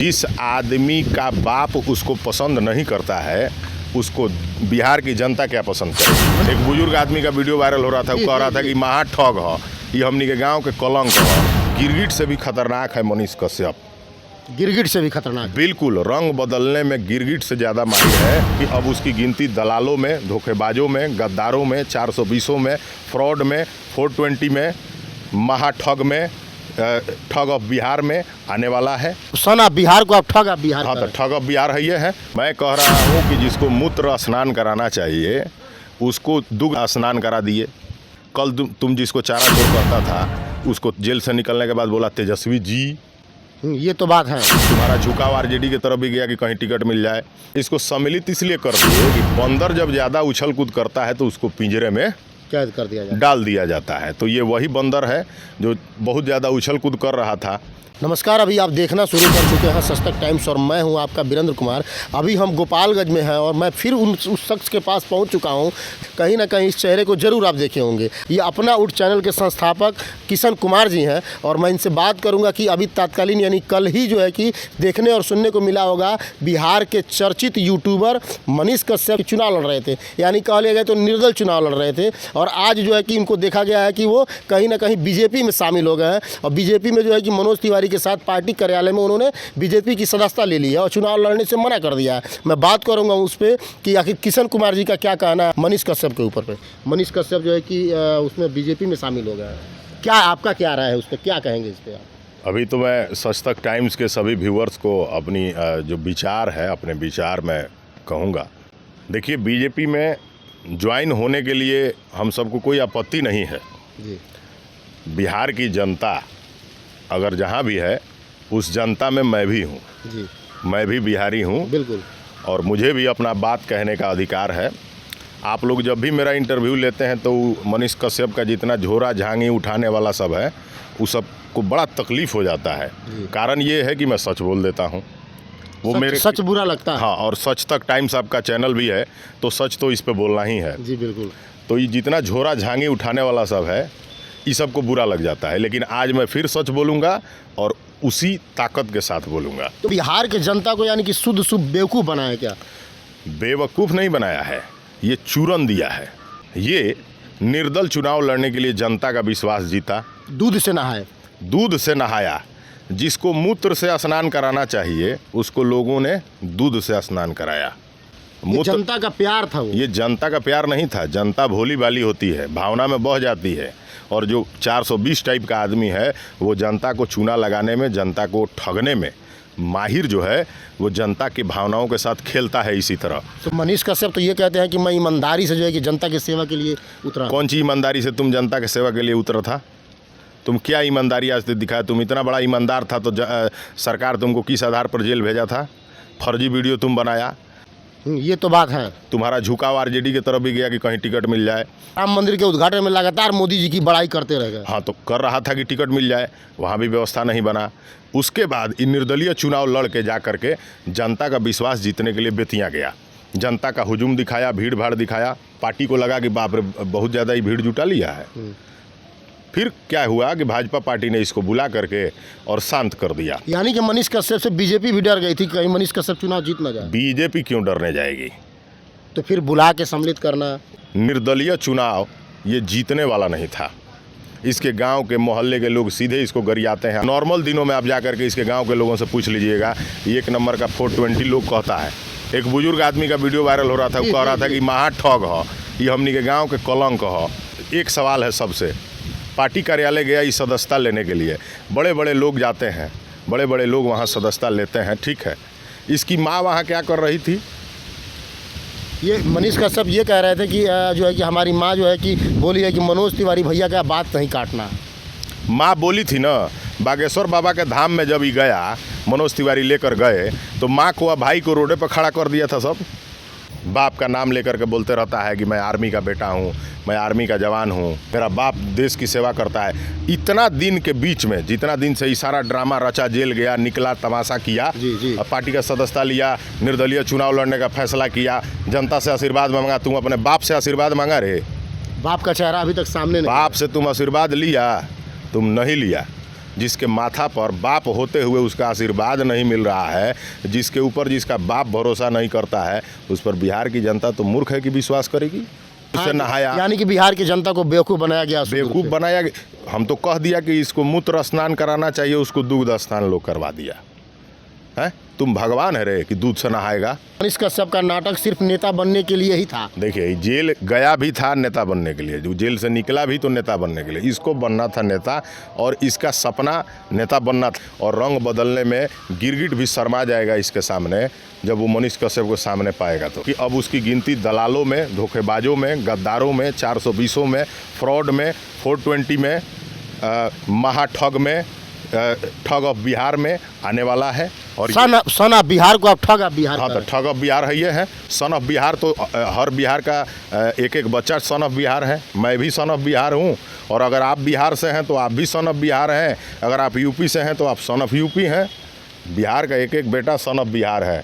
जिस आदमी का बाप उसको पसंद नहीं करता है उसको बिहार की जनता क्या पसंद करे। एक बुजुर्ग आदमी का वीडियो वायरल हो रहा था, वो कह रहा था कि महा ठग हो, ये हमनी के गांव के कलंक हो। गिरगिट से भी खतरनाक है मनीष कश्यप। गिरगिट से भी खतरनाक। बिल्कुल, रंग बदलने में गिरगिट से ज़्यादा माहिर है कि अब उसकी गिनती दलालों में, धोखेबाजों में, गद्दारों में, 420 में, फ्रॉड में, 420 में, महाठग में, ठग ऑफ बिहार में आने वाला है। सन आप बिहार को, आप ठग आप बिहार। हाँ, तो ठग ऑफ बिहार है ये है। मैं कह रहा हूँ कि जिसको मूत्र स्नान कराना चाहिए उसको दुग्ध स्नान करा दिए। कल तुम जिसको चारा चोर करता था उसको जेल से निकलने के बाद बोला तेजस्वी जी। ये तो बात है। तुम्हारा झुकाव आरजेडी की तरफ भी गया कि कहीं टिकट मिल जाए। इसको सम्मिलित इसलिए कर दिए कि बंदर जब ज़्यादा उछल कूद करता है तो उसको पिंजरे में कैद कर दिया जाए, डाल दिया जाता है। तो ये वही बंदर है जो बहुत ज़्यादा उछल कूद कर रहा था। नमस्कार, अभी आप देखना शुरू कर चुके हैं सस्तक टाइम्स और मैं हूं आपका वीरेंद्र कुमार। अभी हम गोपालगंज में हैं और मैं फिर उस शख्स के पास पहुंच चुका हूं। कहीं ना कहीं इस चेहरे को ज़रूर आप देखे होंगे। ये अपना उठ चैनल के संस्थापक किशन कुमार जी हैं और मैं इनसे बात करूंगा कि अभी तत्कालीन यानी कल ही जो है कि देखने और सुनने को मिला होगा, बिहार के चर्चित यूट्यूबर मनीष कश्यप चुनाव लड़ रहे थे, यानी कहा गया तो निर्दल चुनाव लड़ रहे थे। और आज जो है कि इनको देखा गया है कि वो कहीं ना कहीं बीजेपी में शामिल हो गए हैं और बीजेपी में जो है कि मनोज तिवारी के साथ पार्टी कार्यालय में उन्होंने बीजेपी की सदस्यता ले ली है और चुनाव लड़ने से मना कर दिया है। मैं बात करूंगा उस पर कि आखिर किशन कुमार जी का क्या कहना है मनीष कश्यप के ऊपर पे। मनीष कश्यप जो है कि उसमें बीजेपी में शामिल हो गया है, क्या आपका क्या राय है उस पर, क्या कहेंगे इस पर आप? अभी तो मैं सस्तक टाइम्स के सभी व्यूअर्स को अपनी जो विचार है अपने विचार में कहूँगा। देखिए, बीजेपी में ज्वाइन होने के लिए हम सबको कोई आपत्ति नहीं है जी। बिहार की जनता अगर जहाँ भी है उस जनता में मैं भी हूँ जी। मैं भी बिहारी हूँ बिल्कुल। और मुझे भी अपना बात कहने का अधिकार है। आप लोग जब भी मेरा इंटरव्यू लेते हैं तो मनीष कश्यप का जितना झोरा झांगी उठाने वाला सब है उस सबको बड़ा तकलीफ़ हो जाता है। कारण ये है कि मैं सच बोल देता हूँ। वो मेरे सच बुरा लगता है। हाँ, और सच तक टाइम्स आपका चैनल भी है तो सच तो इस पे बोलना ही है। जी बिल्कुल। तो ये जितना झोरा झांगी उठाने वाला सब है ये सबको बुरा लग जाता है, लेकिन आज मैं फिर सच बोलूँगा और उसी ताकत के साथ बोलूँगा। तो बिहार के जनता को यानी कि शुद्ध बेवकूफ़ बनाया क्या? बेवकूफ़ नहीं बनाया है, ये चूरन दिया है। ये निर्दल चुनाव लड़ने के लिए जनता का विश्वास जीता, दूध से नहाए, दूध से नहाया। जिसको मूत्र से स्नान कराना चाहिए उसको लोगों ने दूध से स्नान कराया। जनता का प्यार था वो। ये जनता का प्यार नहीं था। जनता भोली भाली होती है, भावना में बह जाती है और जो 420 टाइप का आदमी है वो जनता को चूना लगाने में, जनता को ठगने में माहिर जो है वो जनता की भावनाओं के साथ खेलता है। इसी तरह तो मनीष कश्यप तो ये कहते हैं कि मैं ईमानदारी से जो है कि जनता की सेवा के लिए उतरा। कौन सी ईमानदारी से तुम जनता की सेवा के लिए उतरा था? तुम क्या ईमानदारी आज तक दिखाया? तुम इतना बड़ा ईमानदार था तो सरकार तुमको किस आधार पर जेल भेजा था? फर्जी वीडियो तुम बनाया। ये तो बात है। तुम्हारा झुकाव आरजेडी की तरफ भी गया कि कहीं टिकट मिल जाए। राम मंदिर के उद्घाटन में लगातार मोदी जी की बड़ाई करते रह गए। हाँ, तो कर रहा था कि टिकट मिल जाए, वहाँ भी व्यवस्था नहीं बना। उसके बाद इन निर्दलीय चुनाव लड़ के जा करके जनता का विश्वास जीतने के लिए बेतिया गया, जनता का हुजूम दिखाया, भीड़ भाड़ दिखाया। पार्टी को लगा कि बाप रे बहुत ज़्यादा ही भीड़ जुटा लिया है। फिर क्या हुआ कि भाजपा पार्टी ने इसको बुला करके और शांत कर दिया। यानी कि मनीष कश्यप से बीजेपी भी डर गई थी कहीं मनीष कश्यप चुनाव जीत ना जाए। बीजेपी क्यों डरने जाएगी? तो फिर बुला के सम्मिलित करना। निर्दलीय चुनाव ये जीतने वाला नहीं था। इसके गांव के मोहल्ले के लोग सीधे इसको गरियाते हैं। नॉर्मल दिनों में आप जा करके इसके गांव के लोगों से पूछ लीजिएगा, एक नंबर का 420 लोग कहता है। एक बुजुर्ग आदमी का वीडियो वायरल हो रहा था, वो कह रहा था कि महा ठग हो, ये हमनी के गाँव के कलंक हो। एक सवाल है सबसे, पार्टी कार्यालय गया इस सदस्यता लेने के लिए, बड़े बड़े लोग जाते हैं, बड़े बड़े लोग वहाँ सदस्यता लेते हैं, ठीक है। इसकी माँ वहाँ क्या कर रही थी? ये मनीष कश्यप ये कह रहे थे कि जो है कि हमारी माँ जो है कि बोली है कि मनोज तिवारी भैया का बात नहीं काटना। माँ बोली थी ना, बागेश्वर बाबा के धाम में जब ही गया मनोज तिवारी लेकर गए तो माँ को भाई को रोडे पर खड़ा कर दिया था। सब बाप का नाम लेकर के बोलते रहता है कि मैं आर्मी का बेटा हूँ, मैं आर्मी का जवान हूँ, मेरा बाप देश की सेवा करता है। इतना दिन के बीच में, जितना दिन से सारा ड्रामा रचा, जेल गया, निकला, तमाशा किया, पार्टी का सदस्यता लिया, निर्दलीय चुनाव लड़ने का फैसला किया, जनता से आशीर्वाद मांगा। तुम अपने बाप से आशीर्वाद मांगा रे? बाप का चेहरा अभी तक सामने नहीं। बाप से तुम आशीर्वाद लिया? तुम नहीं लिया। जिसके माथा पर बाप होते हुए उसका आशीर्वाद नहीं मिल रहा है, जिसके ऊपर जिसका बाप भरोसा नहीं करता है, उस पर बिहार की जनता तो मूर्ख है कि विश्वास करेगी। उससे नहाया, यानी कि बिहार की जनता को बेवकूफ़ बनाया गया। बेवकूफ़ बनाया। हम तो कह दिया कि इसको मूत्र स्नान कराना चाहिए, उसको दूध स्नान लोग करवा दिया है। तुम भगवान है रे कि दूध से नहाएगा। मनीष कश्यप का नाटक सिर्फ नेता बनने के लिए ही था। देखिए, जेल गया भी था नेता बनने के लिए, जो जेल से निकला भी तो नेता बनने के लिए। इसको बनना था नेता, और इसका सपना नेता बनना था। और रंग बदलने में गिरगिट भी शर्मा जाएगा इसके सामने, जब वो मनीष कश्यप को सामने पाएगा तो। कि अब उसकी गिनती दलालों में, धोखेबाजों में, गद्दारों में, 420 में, फ्रॉड में, 420 में, महाठग में, ठग ऑफ बिहार में आने वाला है। और सन ऑफ बिहार को आप ठग ऑफ बिहार। हाँ, तो ठग ऑफ बिहार है, ये है सन ऑफ बिहार। तो हर बिहार का एक एक बच्चा सन ऑफ बिहार है। मैं भी सन ऑफ बिहार हूँ, और अगर आप बिहार से हैं तो आप भी सन ऑफ बिहार हैं। अगर आप यूपी से हैं तो आप सन ऑफ यूपी हैं। बिहार का एक एक बेटा सन ऑफ बिहार है।